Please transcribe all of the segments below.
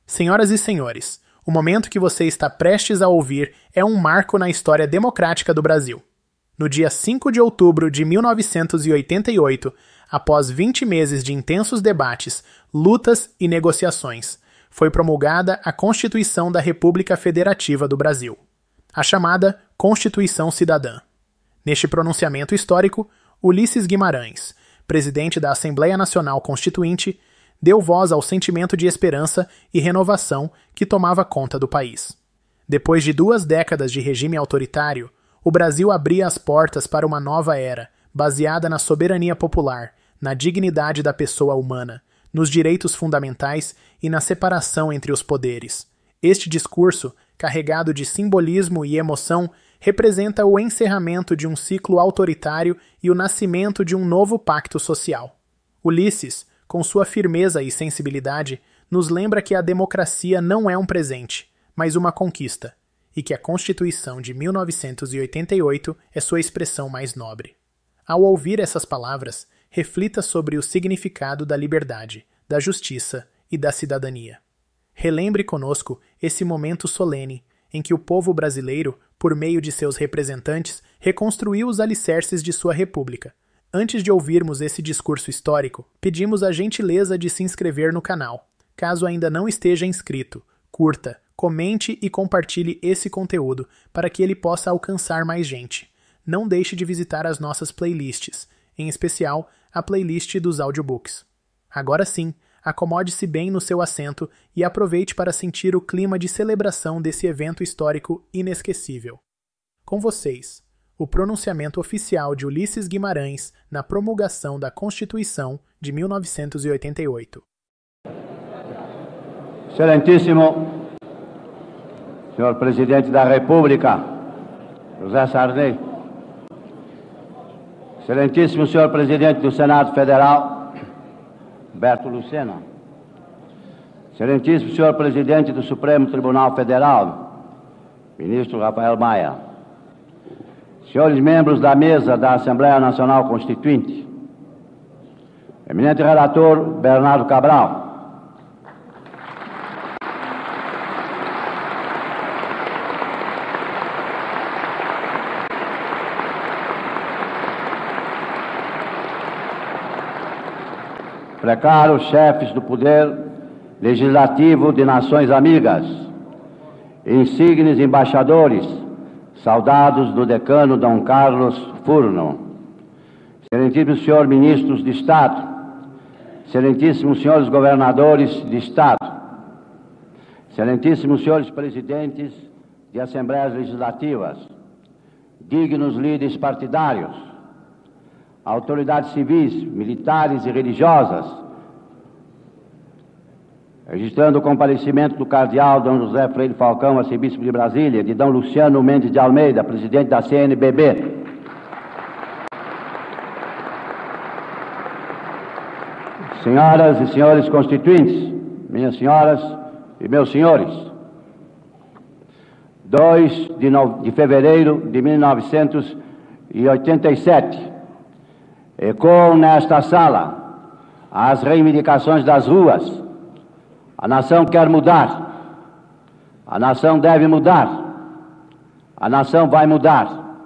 Senhoras e senhores, o momento que você está prestes a ouvir é um marco na história democrática do Brasil. No dia 5 de outubro de 1988, após 20 meses de intensos debates, lutas e negociações, foi promulgada a Constituição da República Federativa do Brasil, a chamada Constituição Cidadã. Neste pronunciamento histórico, Ulisses Guimarães, presidente da Assembleia Nacional Constituinte, deu voz ao sentimento de esperança e renovação que tomava conta do país. Depois de 2 décadas de regime autoritário, o Brasil abria as portas para uma nova era, baseada na soberania popular, na dignidade da pessoa humana, nos direitos fundamentais e na separação entre os poderes. Este discurso, carregado de simbolismo e emoção, representa o encerramento de um ciclo autoritário e o nascimento de um novo pacto social. Ulisses, com sua firmeza e sensibilidade, nos lembra que a democracia não é um presente, mas uma conquista, e que a Constituição de 1988 é sua expressão mais nobre. Ao ouvir essas palavras, reflita sobre o significado da liberdade, da justiça e da cidadania. Relembre conosco esse momento solene em que o povo brasileiro, por meio de seus representantes, reconstruiu os alicerces de sua república. Antes de ouvirmos esse discurso histórico, pedimos a gentileza de se inscrever no canal. Caso ainda não esteja inscrito, curta, comente e compartilhe esse conteúdo para que ele possa alcançar mais gente. Não deixe de visitar as nossas playlists, em especial a playlist dos audiobooks. Agora sim, acomode-se bem no seu assento e aproveite para sentir o clima de celebração desse evento histórico inesquecível. Com vocês, o pronunciamento oficial de Ulisses Guimarães na promulgação da Constituição de 1988. Excelentíssimo Senhor Presidente da República, José Sarney, Excelentíssimo Senhor Presidente do Senado Federal, Humberto Lucena, Excelentíssimo Senhor Presidente do Supremo Tribunal Federal, Ministro Rafael Maia, senhores membros da mesa da Assembleia Nacional Constituinte, eminente relator Bernardo Cabral, precaros chefes do Poder Legislativo de nações amigas, insignes embaixadores, saudados do decano Dom Carlos Furno, excelentíssimos senhores ministros de Estado, excelentíssimos senhores governadores de Estado, excelentíssimos senhores presidentes de Assembleias Legislativas, dignos líderes partidários, autoridades civis, militares e religiosas, registrando o comparecimento do cardeal Dom José Freire Falcão, arcebispo de Brasília, de Dom Luciano Mendes de Almeida, presidente da CNBB. Senhoras e senhores constituintes, minhas senhoras e meus senhores, 2 de fevereiro de 1987, ecoam nesta sala as reivindicações das ruas. A nação quer mudar, a nação deve mudar, a nação vai mudar.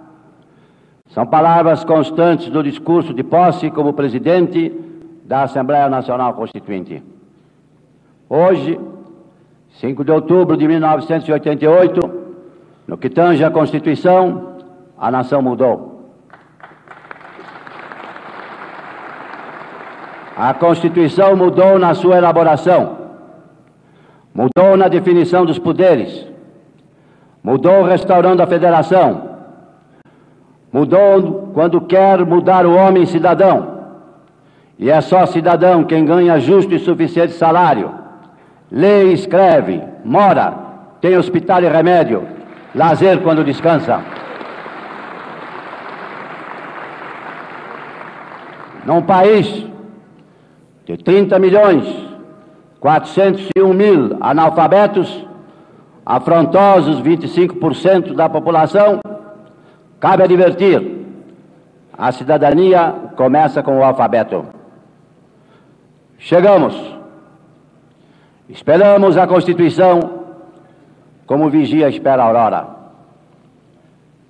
São palavras constantes do discurso de posse como presidente da Assembleia Nacional Constituinte. Hoje, 5 de outubro de 1988, no que tange à Constituição, a nação mudou. A Constituição mudou na sua elaboração, mudou na definição dos poderes, mudou restaurando a federação, mudou quando quer mudar o homem cidadão, e é só cidadão quem ganha justo e suficiente salário, lê e escreve, mora, tem hospital e remédio, lazer quando descansa. Num país de 30.401.000 analfabetos, afrontosos 25% da população, cabe advertir, a cidadania começa com o alfabeto. Chegamos, Esperamos a Constituição como o vigia espera a aurora.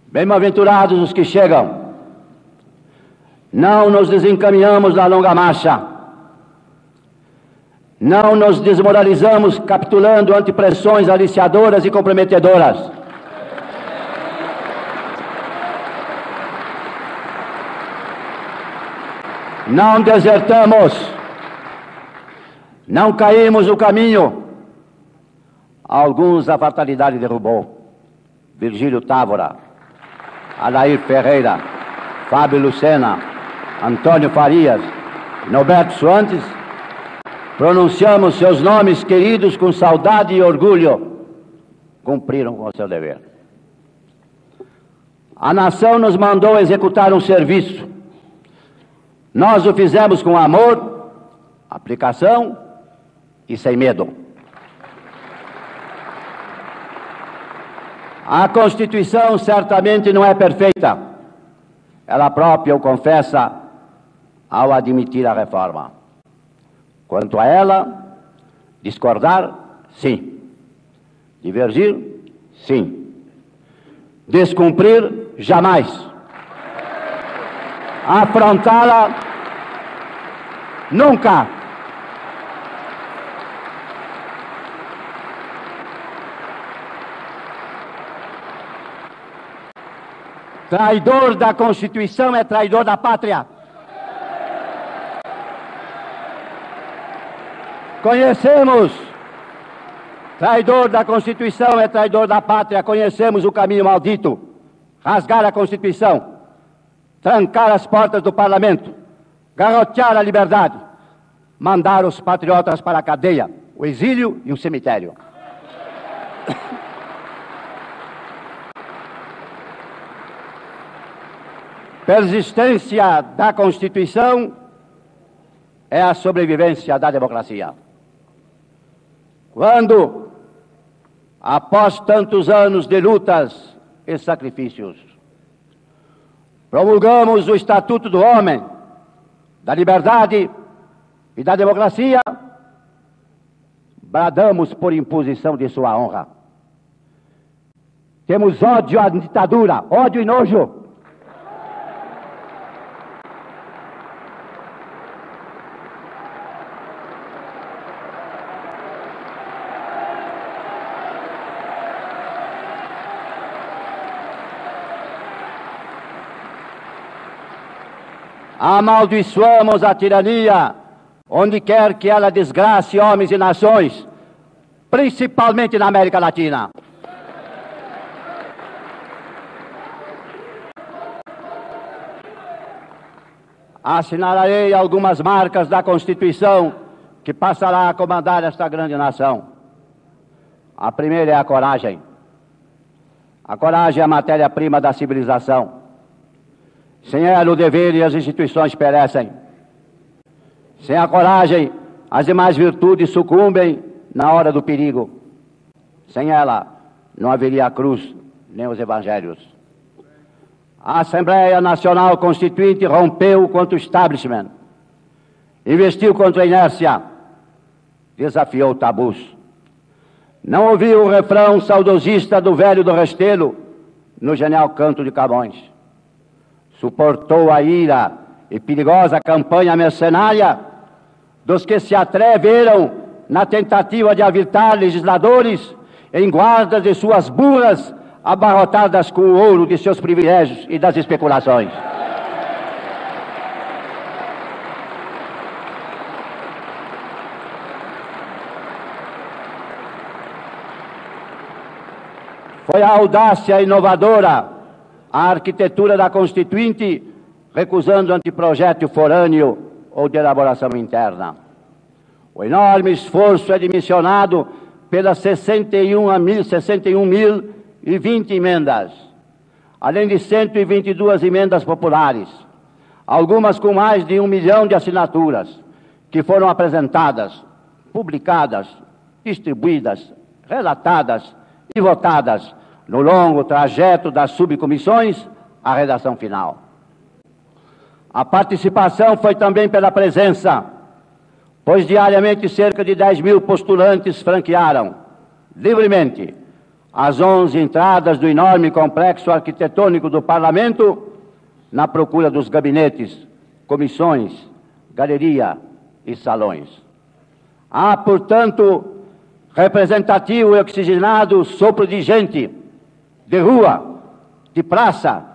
Bem-aventurados os que chegam. Não nos desencaminhamos na longa marcha. Não nos desmoralizamos capitulando ante pressões aliciadoras e comprometedoras. Não desertamos. Não caímos no caminho. Alguns a fatalidade derrubou. Virgílio Távora, Adair Ferreira, Fábio Lucena, Antônio Farias, Norberto Suantes. Pronunciamos seus nomes queridos com saudade e orgulho. Cumpriram com o seu dever. A nação nos mandou executar um serviço. Nós o fizemos com amor, aplicação e sem medo. A Constituição certamente não é perfeita. Ela própria o confessa ao admitir a reforma. Quanto a ela, discordar, sim. Divergir, sim. Descumprir, jamais. Afrontá-la, nunca. Traidor da Constituição é traidor da pátria. Conhecemos, traidor da Constituição é traidor da pátria, conhecemos o caminho maldito, rasgar a Constituição, trancar as portas do Parlamento, garrotear a liberdade, mandar os patriotas para a cadeia, o exílio e o cemitério. Persistência da Constituição é a sobrevivência da democracia. Quando, após tantos anos de lutas e sacrifícios, promulgamos o Estatuto do Homem, da Liberdade e da Democracia, bradamos por imposição de sua honra. Temos ódio à ditadura, ódio e nojo. Amaldiçoamos a tirania, onde quer que ela desgrace homens e nações, principalmente na América Latina. Assinalarei algumas marcas da Constituição que passará a comandar esta grande nação. A primeira é a coragem. A coragem é a matéria-prima da civilização. Sem ela, o dever e as instituições perecem. Sem a coragem, as demais virtudes sucumbem na hora do perigo. Sem ela, não haveria a cruz, nem os evangelhos. A Assembleia Nacional Constituinte rompeu contra o establishment, investiu contra a inércia, desafiou tabus. Não ouviu o refrão saudosista do velho do Restelo no genial Canto de Camões. Suportou a ira e perigosa campanha mercenária dos que se atreveram na tentativa de aviltar legisladores em guardas de suas burras abarrotadas com o ouro de seus privilégios e das especulações. Foi a audácia inovadora, a arquitetura da Constituinte, recusando anteprojeto forâneo ou de elaboração interna. O enorme esforço é dimensionado pelas 61.020 emendas, além de 122 emendas populares, algumas com mais de 1 milhão de assinaturas, que foram apresentadas, publicadas, distribuídas, relatadas e votadas no longo trajeto das subcomissões à redação final. A participação foi também pela presença. pois diariamente cerca de 10 mil postulantes franquearam livremente as 11 entradas do enorme complexo arquitetônico do Parlamento na procura dos gabinetes, comissões, galeria e salões. Há, portanto, representativo e oxigenado sopro de gente, de rua, de praça,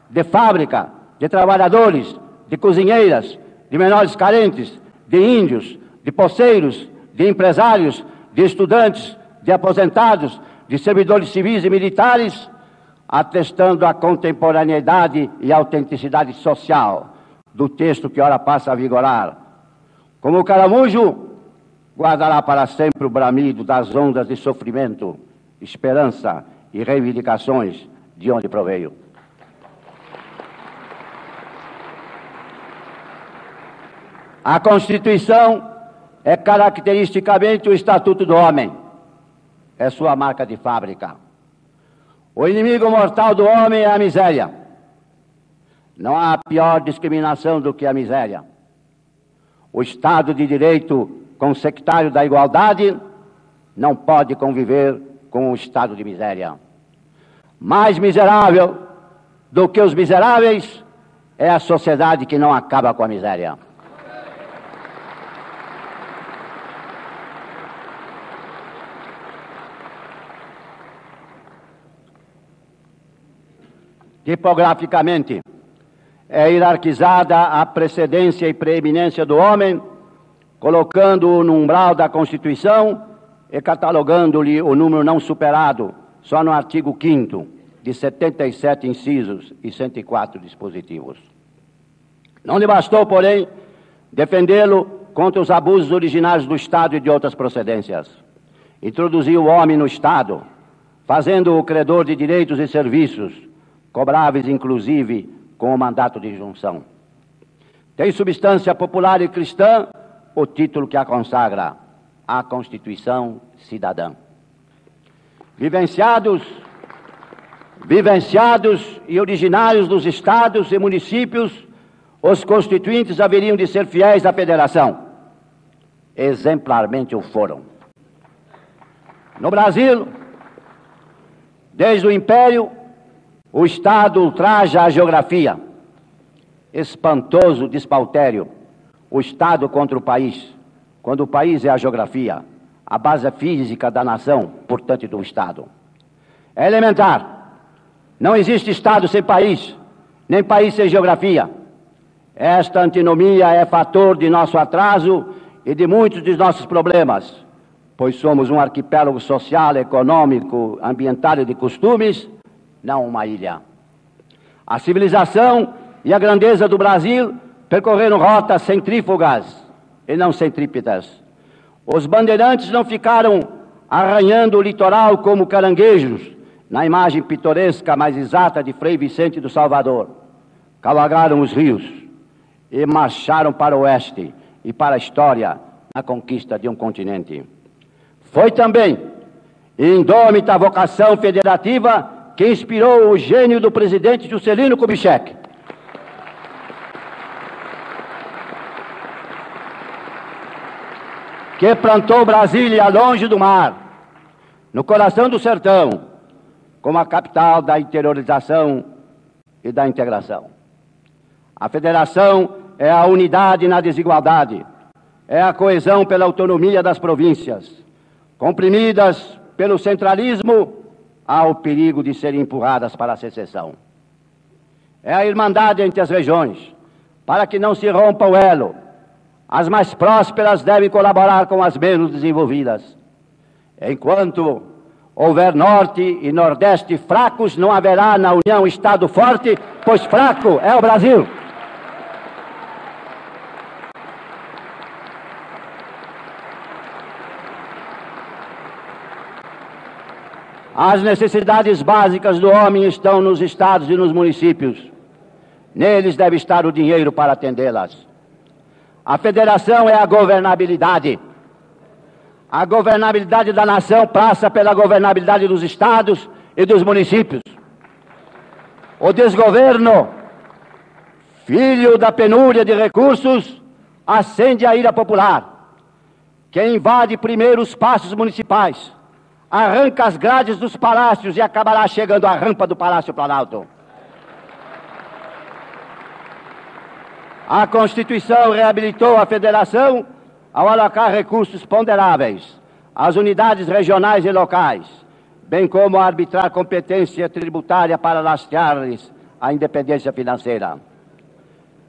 de fábrica, de trabalhadores, de cozinheiras, de menores carentes, de índios, de poceiros, de empresários, de estudantes, de aposentados, de servidores civis e militares, atestando a contemporaneidade e autenticidade social do texto que ora passa a vigorar. Como o caramujo, guardará para sempre o bramido das ondas de sofrimento, esperança e reivindicações de onde proveio. A Constituição é caracteristicamente o Estatuto do Homem, é sua marca de fábrica. O inimigo mortal do homem é a miséria. Não há pior discriminação do que a miséria. O Estado de Direito consectário da igualdade não pode conviver com o estado de miséria. Mais miserável do que os miseráveis é a sociedade que não acaba com a miséria. Tipograficamente, é hierarquizada a precedência e preeminência do homem, colocando-o no umbral da Constituição e catalogando-lhe o número não superado, só no artigo 5º, de 77 incisos e 104 dispositivos. Não lhe bastou, porém, defendê-lo contra os abusos originários do Estado e de outras procedências. Introduziu o homem no Estado, fazendo-o credor de direitos e serviços, cobráveis inclusive com o mandato de junção. Tem substância popular e cristã o título que a consagra, a Constituição Cidadã. Vivenciados e originários dos estados e municípios, os constituintes haveriam de ser fiéis à federação. Exemplarmente o foram. No Brasil, desde o Império, o Estado ultraja a geografia. Espantoso despautério. O Estado contra o país, quando o país é a geografia, a base física da nação, portanto, do Estado. É elementar. Não existe Estado sem país, nem país sem geografia. Esta antinomia é fator de nosso atraso e de muitos de nossos problemas, pois somos um arquipélago social, econômico, ambiental e de costumes, não uma ilha. A civilização e a grandeza do Brasil percorreram rotas centrífugas e não centrípetas. Os bandeirantes não ficaram arranhando o litoral como caranguejos, na imagem pitoresca mais exata de Frei Vicente do Salvador. Cavalgaram os rios e marcharam para o oeste e para a história na conquista de um continente. Foi também indômita vocação federativa que inspirou o gênio do presidente Juscelino Kubitschek. Que plantou Brasília longe do mar, no coração do sertão, como a capital da interiorização e da integração. A federação é a unidade na desigualdade, é a coesão pela autonomia das províncias, comprimidas pelo centralismo, há o perigo de serem empurradas para a secessão. É a irmandade entre as regiões, para que não se rompa o elo. As mais prósperas devem colaborar com as menos desenvolvidas. Enquanto houver Norte e Nordeste fracos, não haverá na União Estado forte, pois fraco é o Brasil. As necessidades básicas do homem estão nos estados e nos municípios. Neles deve estar o dinheiro para atendê-las. A federação é a governabilidade. A governabilidade da nação passa pela governabilidade dos estados e dos municípios. O desgoverno, filho da penúria de recursos, acende a ira popular. Quem invade primeiro os passos municipais, arranca as grades dos palácios e acabará chegando à rampa do Palácio Planalto. A Constituição reabilitou a federação ao alocar recursos ponderáveis às unidades regionais e locais, bem como a arbitrar competência tributária para lastrear-lhes a independência financeira.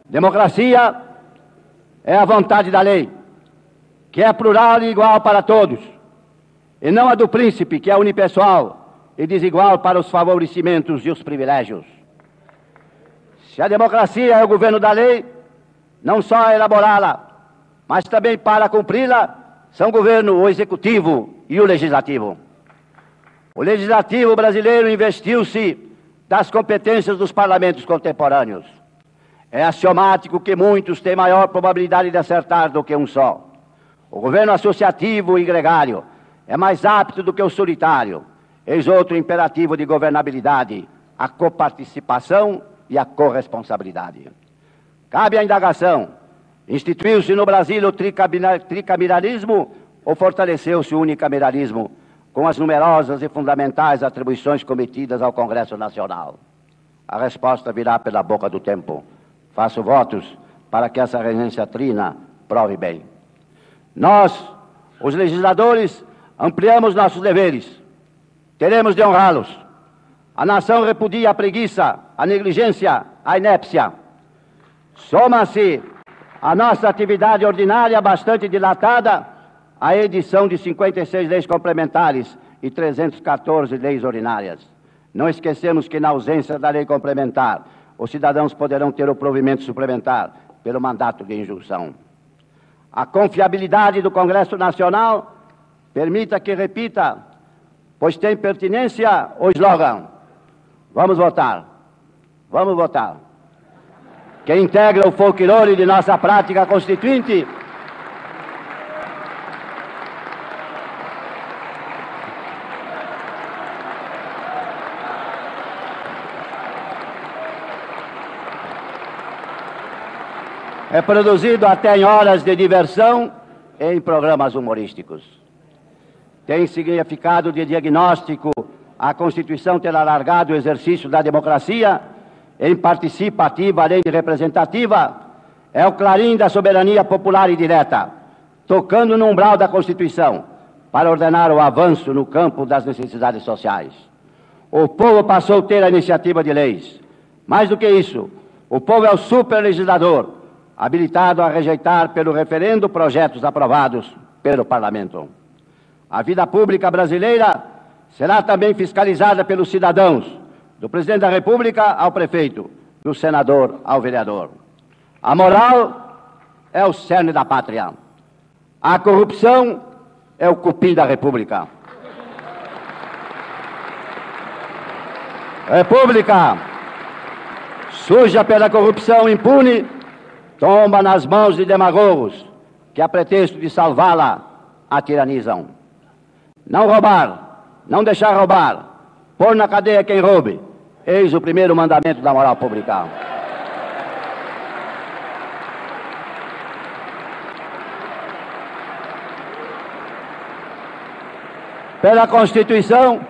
Democracia é a vontade da lei, que é plural e igual para todos, e não a do príncipe, que é unipessoal e desigual para os favorecimentos e os privilégios. Se a democracia é o governo da lei, não só elaborá-la, mas também para cumpri-la, são governo o executivo e o legislativo. O legislativo brasileiro investiu-se das competências dos parlamentos contemporâneos. É axiomático que muitos têm maior probabilidade de acertar do que um só. O governo associativo e gregário é mais apto do que o solitário. Eis outro imperativo de governabilidade: a coparticipação e a corresponsabilidade. Cabe a indagação: instituiu-se no Brasil o tricameralismo ou fortaleceu-se o unicameralismo com as numerosas e fundamentais atribuições cometidas ao Congresso Nacional? A resposta virá pela boca do tempo. Faço votos para que essa regência trina prove bem. Nós, os legisladores, ampliamos nossos deveres. Teremos de honrá-los. A nação repudia a preguiça, a negligência, a inépcia. Soma-se a nossa atividade ordinária bastante dilatada à edição de 56 leis complementares e 314 leis ordinárias. Não esquecemos que, na ausência da lei complementar, os cidadãos poderão ter o provimento suplementar pelo mandato de injunção. A confiabilidade do Congresso Nacional permita que repita, pois tem pertinência, o slogan: vamos votar, vamos votar. Que integra o folclore de nossa prática constituinte, é produzido até em horas de diversão e em programas humorísticos. Tem significado de diagnóstico a Constituição ter alargado o exercício da democracia em participativa, além de representativa. É o clarim da soberania popular e direta, tocando no umbral da Constituição, para ordenar o avanço no campo das necessidades sociais. O povo passou a ter a iniciativa de leis. Mais do que isso, o povo é o superlegislador, habilitado a rejeitar pelo referendo projetos aprovados pelo Parlamento. A vida pública brasileira será também fiscalizada pelos cidadãos, do presidente da República ao prefeito, do senador ao vereador. A moral é o cerne da pátria. A corrupção é o cupim da República. República suja pela corrupção impune tomba nas mãos de demagogos que, a pretexto de salvá-la, a tiranizam. Não roubar, não deixar roubar, pôr na cadeia quem roube, eis o primeiro mandamento da moral pública. Pela Constituição,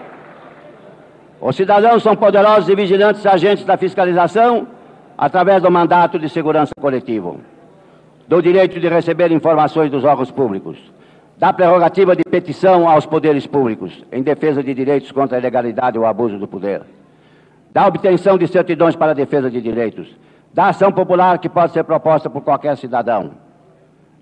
os cidadãos são poderosos e vigilantes agentes da fiscalização através do mandato de segurança coletivo, do direito de receber informações dos órgãos públicos, da prerrogativa de petição aos poderes públicos em defesa de direitos contra a ilegalidade ou abuso do poder, da obtenção de certidões para a defesa de direitos, da ação popular que pode ser proposta por qualquer cidadão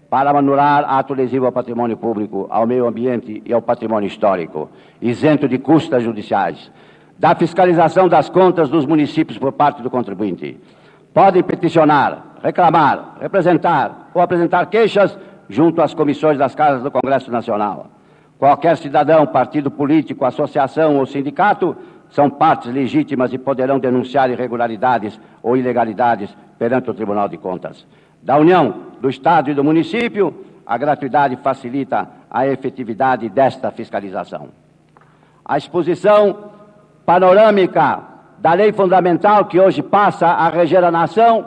para anular ato lesivo ao patrimônio público, ao meio ambiente e ao patrimônio histórico, isento de custas judiciais, da fiscalização das contas dos municípios por parte do contribuinte. Podem peticionar, reclamar, representar ou apresentar queixas junto às comissões das casas do Congresso Nacional. Qualquer cidadão, partido político, associação ou sindicato são partes legítimas e poderão denunciar irregularidades ou ilegalidades perante o Tribunal de Contas. Da União, do Estado e do município, a gratuidade facilita a efetividade desta fiscalização. A exposição panorâmica da lei fundamental que hoje passa a reger a nação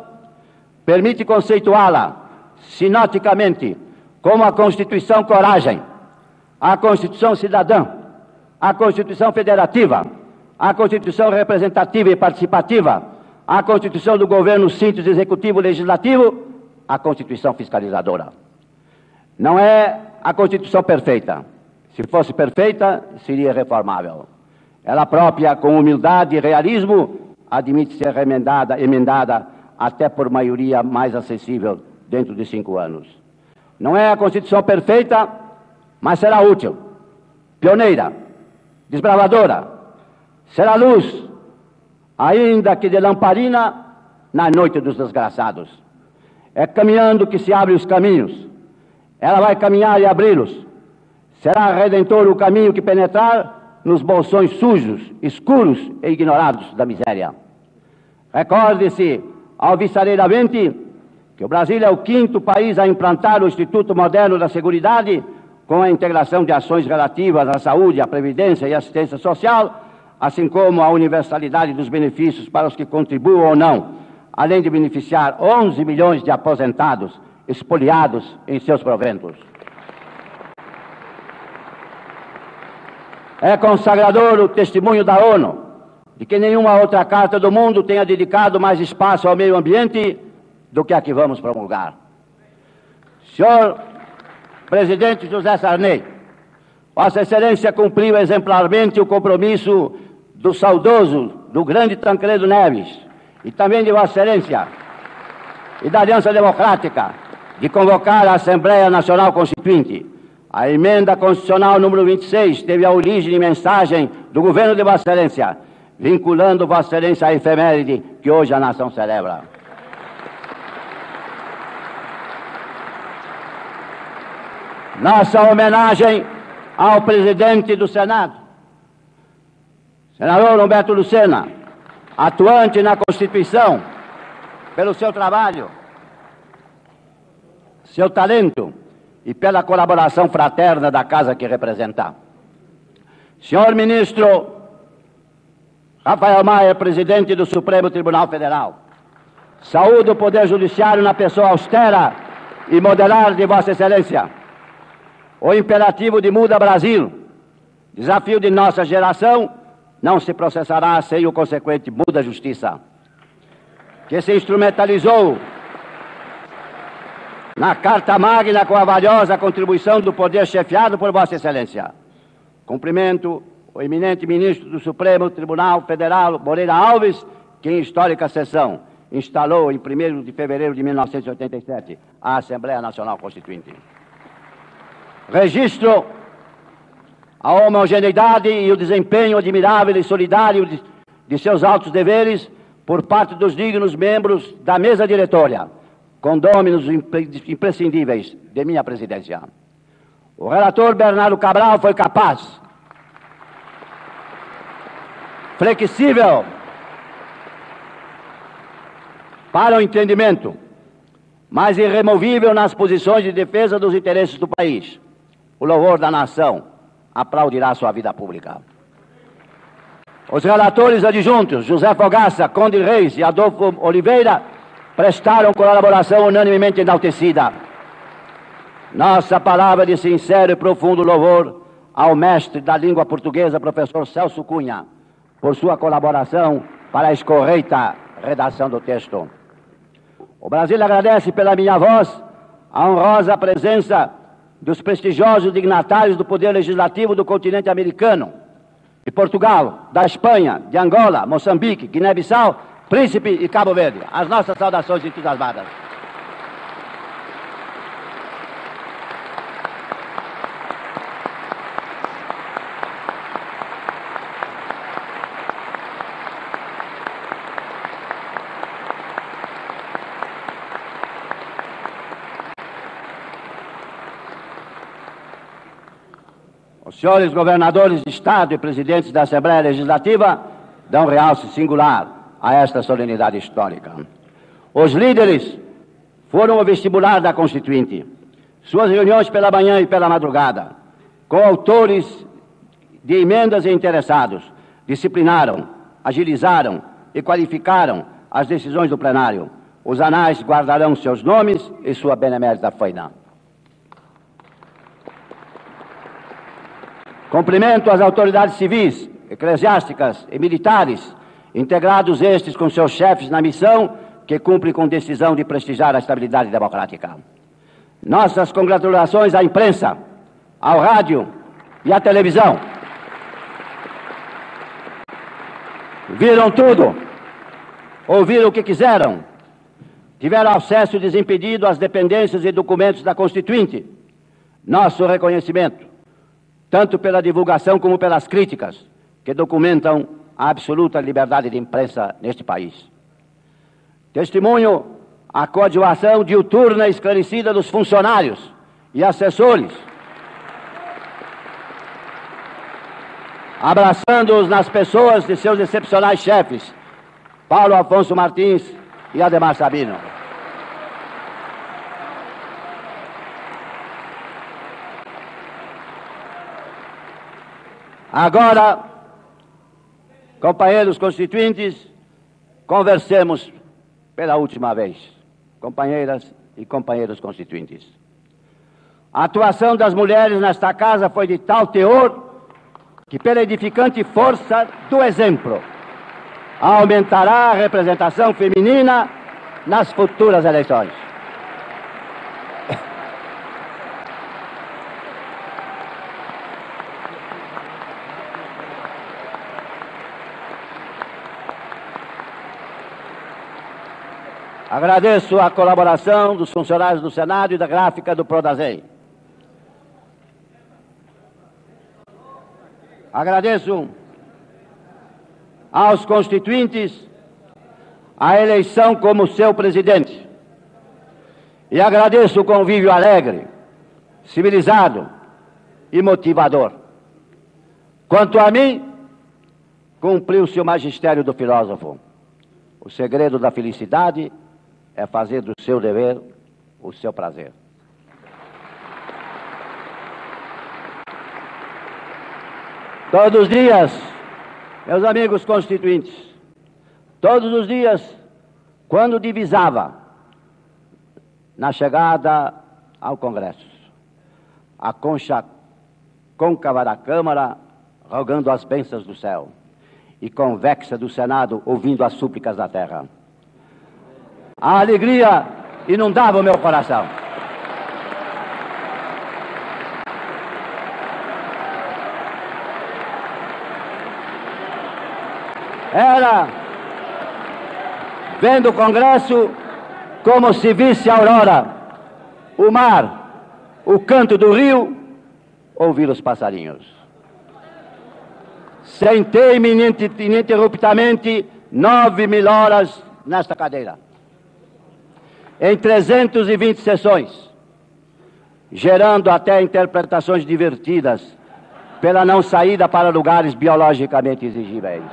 permite conceituá-la sinoticamente como a Constituição Coragem, a Constituição Cidadã, a Constituição Federativa, a Constituição Representativa e Participativa, a Constituição do Governo Síntese Executivo Legislativo, a Constituição Fiscalizadora. Não é a Constituição perfeita. Se fosse perfeita, seria reformável. Ela própria, com humildade e realismo, admite ser emendada até por maioria mais acessível dentro de 5 anos. Não é a Constituição perfeita, mas será útil, pioneira, desbravadora, será luz, ainda que de lamparina, na noite dos desgraçados. É caminhando que se abrem os caminhos. Ela vai caminhar e abri-los. Será redentor o caminho que penetrar nos bolsões sujos, escuros e ignorados da miséria. Recorde-se, alvissareiramente, que o Brasil é o 5º país a implantar o Instituto Moderno da Seguridade, com a integração de ações relativas à saúde, à previdência e assistência social, assim como a universalidade dos benefícios para os que contribuam ou não, além de beneficiar 11 milhões de aposentados expoliados em seus proventos. É consagrador o testemunho da ONU de que nenhuma outra carta do mundo tenha dedicado mais espaço ao meio ambiente do que a que vamos promulgar. Senhor Presidente José Sarney, Vossa Excelência cumpriu exemplarmente o compromisso do saudoso, do grande Tancredo Neves, e também de Vossa Excelência e da Aliança Democrática, de convocar a Assembleia Nacional Constituinte. A emenda constitucional número 26 teve a origem e mensagem do governo de Vossa Excelência, vinculando Vossa Excelência à efeméride que hoje a nação celebra. Nossa homenagem ao presidente do Senado, senador Humberto Lucena, atuante na Constituição, pelo seu trabalho, seu talento e pela colaboração fraterna da casa que representa. Senhor Ministro Rafael Maia, presidente do Supremo Tribunal Federal, saúdo o Poder Judiciário na pessoa austera e modelar de Vossa Excelência. O imperativo de Muda Brasil, desafio de nossa geração, não se processará sem o consequente Muda Justiça, que se instrumentalizou na Carta Magna com a valiosa contribuição do poder chefiado por Vossa Excelência. Cumprimento o eminente ministro do Supremo Tribunal Federal, Moreira Alves, que em histórica sessão instalou em 1º de fevereiro de 1987 a Assembleia Nacional Constituinte. Registro a homogeneidade e o desempenho admirável e solidário de seus altos deveres por parte dos dignos membros da mesa diretória, condôminos imprescindíveis de minha presidência. O relator Bernardo Cabral foi capaz, flexível para o entendimento, mas irremovível nas posições de defesa dos interesses do país. O louvor da nação aplaudirá sua vida pública. Os relatores adjuntos, José Fogaça, Conde Reis e Adolfo Oliveira, prestaram colaboração unanimemente enaltecida. Nossa palavra de sincero e profundo louvor ao mestre da língua portuguesa, professor Celso Cunha, por sua colaboração para a escorreita redação do texto. O Brasil agradece pela minha voz a honrosa presença dos prestigiosos dignatários do Poder Legislativo do continente americano, de Portugal, da Espanha, de Angola, Moçambique, Guiné-Bissau, Príncipe e Cabo Verde. As nossas saudações entusiasmadas. Os senhores governadores de Estado e presidentes da Assembleia Legislativa dão realce singular a esta solenidade histórica. Os líderes foram ao vestibular da Constituinte. Suas reuniões pela manhã e pela madrugada, com autores de emendas e interessados, disciplinaram, agilizaram e qualificaram as decisões do plenário, os anais guardarão seus nomes e sua benemérita faina. Cumprimento as autoridades civis, eclesiásticas e militares, integrados estes com seus chefes na missão que cumpre com decisão de prestigiar a estabilidade democrática. Nossas congratulações à imprensa, ao rádio e à televisão. Viram tudo, ouviram o que quiseram, tiveram acesso desimpedido às dependências e documentos da Constituinte. Nosso reconhecimento, tanto pela divulgação como pelas críticas, que documentam a absoluta liberdade de imprensa neste país. Testemunho a coadjuvação diuturna e esclarecida dos funcionários e assessores, abraçando-os nas pessoas de seus excepcionais chefes, Paulo Afonso Martins e Ademar Sabino. Agora, companheiros constituintes, conversemos pela última vez, companheiras e companheiros constituintes. A atuação das mulheres nesta casa foi de tal teor que, pela edificante força do exemplo, aumentará a representação feminina nas futuras eleições. Agradeço a colaboração dos funcionários do Senado e da gráfica do Prodazem. Agradeço aos constituintes a eleição como seu presidente. E agradeço o convívio alegre, civilizado e motivador. Quanto a mim, cumpriu-se o magistério do filósofo. O segredo da felicidade é fazer do seu dever o seu prazer. Todos os dias, meus amigos constituintes, todos os dias, quando divisava na chegada ao Congresso, a concha côncava da Câmara rogando as bênçãos do céu e convexa do Senado ouvindo as súplicas da terra, a alegria inundava o meu coração. Era vendo o Congresso como se visse a aurora, o mar, o canto do rio, ouvir os passarinhos. Sentei-me ininterruptamente 9.000 horas nesta cadeira, em 320 sessões, gerando até interpretações divertidas pela não saída para lugares biologicamente exigíveis.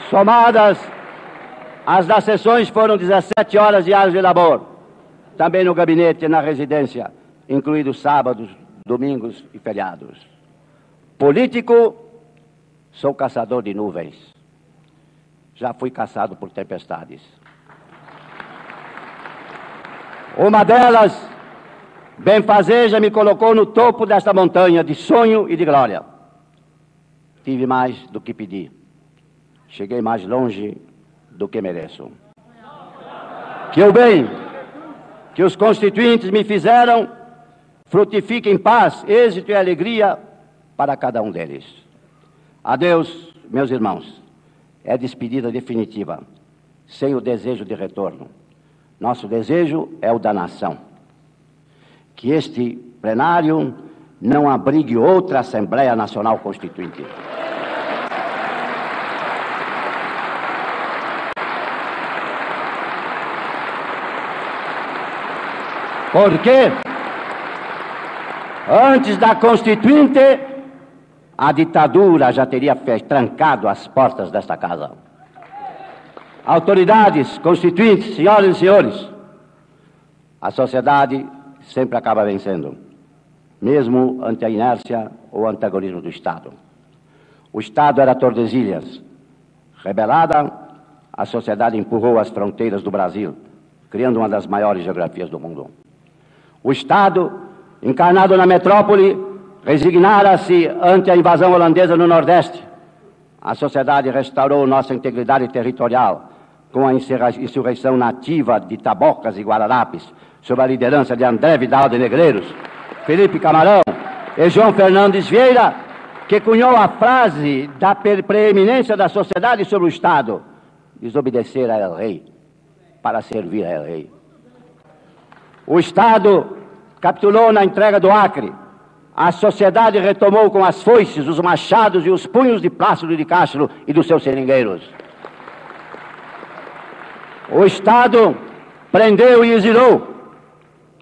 Somadas, as das sessões foram 17 horas diárias de labor, também no gabinete e na residência, incluídos sábados, domingos e feriados. Político, sou caçador de nuvens. Já fui caçado por tempestades. Uma delas, benfazeja, me colocou no topo desta montanha de sonho e de glória. Tive mais do que pedi. Cheguei mais longe do que mereço. Que o bem que os constituintes me fizeram frutifique em paz, êxito e alegria para cada um deles. Adeus, meus irmãos. É despedida definitiva, sem o desejo de retorno. Nosso desejo é o da nação. Que este plenário não abrigue outra Assembleia Nacional Constituinte. Porque antes da Constituinte, a ditadura já teria trancado as portas desta casa. Autoridades constituintes, senhoras e senhores, a sociedade sempre acaba vencendo. mesmo ante a inércia ou antagonismo do Estado. O Estado era Tordesilhas. Rebelada, a sociedade empurrou as fronteiras do Brasil, criando uma das maiores geografias do mundo. O Estado, encarnado na metrópole, resignara-se ante a invasão holandesa no Nordeste. A sociedade restaurou nossa integridade territorial com a insurreição nativa de Tabocas e Guararapes, sob a liderança de André Vidal de Negreiros, Felipe Camarão e João Fernandes Vieira, que cunhou a frase da preeminência da sociedade sobre o Estado: desobedecer a El Rei para servir a El Rei. O Estado capitulou na entrega do Acre. A sociedade retomou com as foices, os machados e os punhos de Plácido de Castro e dos seus seringueiros. O Estado prendeu e exilou.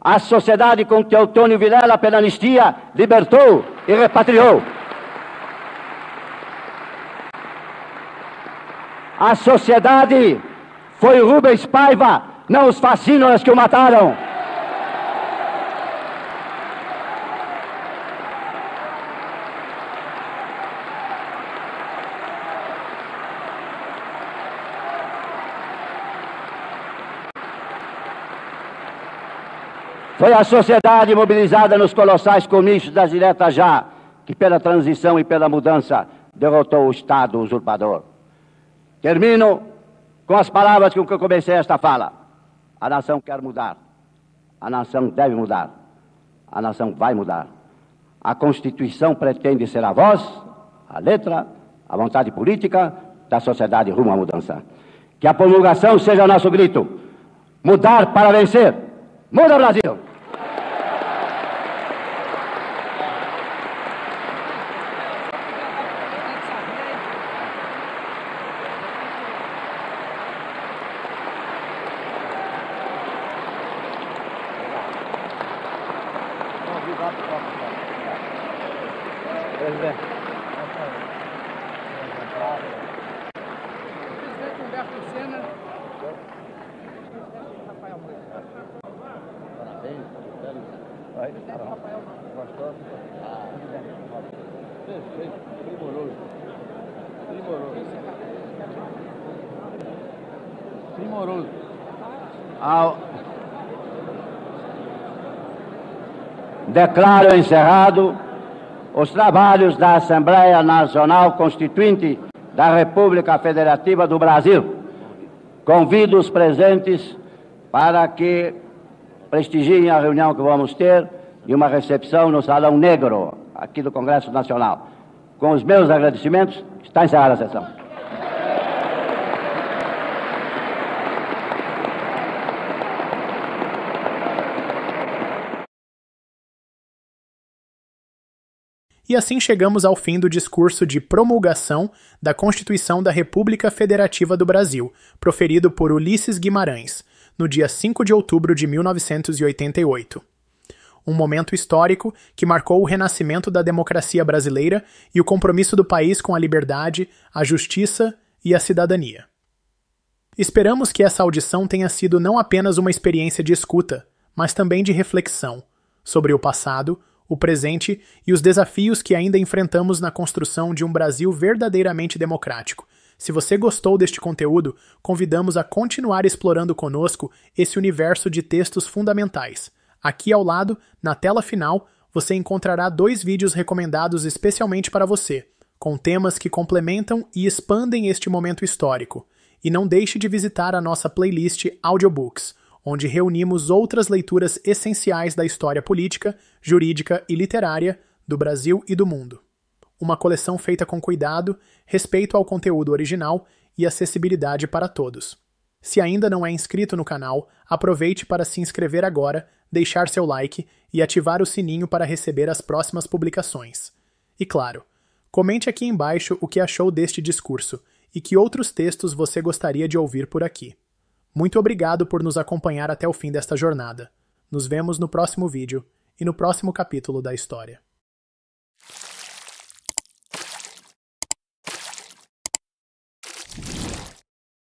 A sociedade, com Teotônio Vilela pela anistia, libertou e repatriou. A sociedade foi Rubens Paiva, não os fascínoras que o mataram. Foi a sociedade mobilizada nos colossais comícios das diretas já, que pela transição e pela mudança derrotou o Estado usurpador. Termino com as palavras com que eu comecei esta fala. A nação quer mudar. A nação deve mudar. A nação vai mudar. A Constituição pretende ser a voz, a letra, a vontade política da sociedade rumo à mudança. Que a promulgação seja nosso grito. Mudar para vencer. Muda, Brasil! Primoroso. Declaro encerrado os trabalhos da Assembleia Nacional Constituinte da República Federativa do Brasil. Convido os presentes para que prestigiem a reunião que vamos ter e uma recepção no Salão Negro, aqui do Congresso Nacional. Com os meus agradecimentos, está encerrada a sessão. E assim chegamos ao fim do discurso de promulgação da Constituição da República Federativa do Brasil, proferido por Ulisses Guimarães, no dia 5 de outubro de 1988. Um momento histórico que marcou o renascimento da democracia brasileira e o compromisso do país com a liberdade, a justiça e a cidadania. Esperamos que essa audição tenha sido não apenas uma experiência de escuta, mas também de reflexão sobre o passado, o presente e os desafios que ainda enfrentamos na construção de um Brasil verdadeiramente democrático. Se você gostou deste conteúdo, convidamos a continuar explorando conosco esse universo de textos fundamentais. Aqui ao lado, na tela final, você encontrará 2 vídeos recomendados especialmente para você, com temas que complementam e expandem este momento histórico. E não deixe de visitar a nossa playlist Audiobooks, onde reunimos outras leituras essenciais da história política, jurídica e literária do Brasil e do mundo. Uma coleção feita com cuidado, respeito ao conteúdo original e acessibilidade para todos. Se ainda não é inscrito no canal, aproveite para se inscrever agora, deixar seu like e ativar o sininho para receber as próximas publicações. E claro, comente aqui embaixo o que achou deste discurso e que outros textos você gostaria de ouvir por aqui. Muito obrigado por nos acompanhar até o fim desta jornada. Nos vemos no próximo vídeo e no próximo capítulo da história.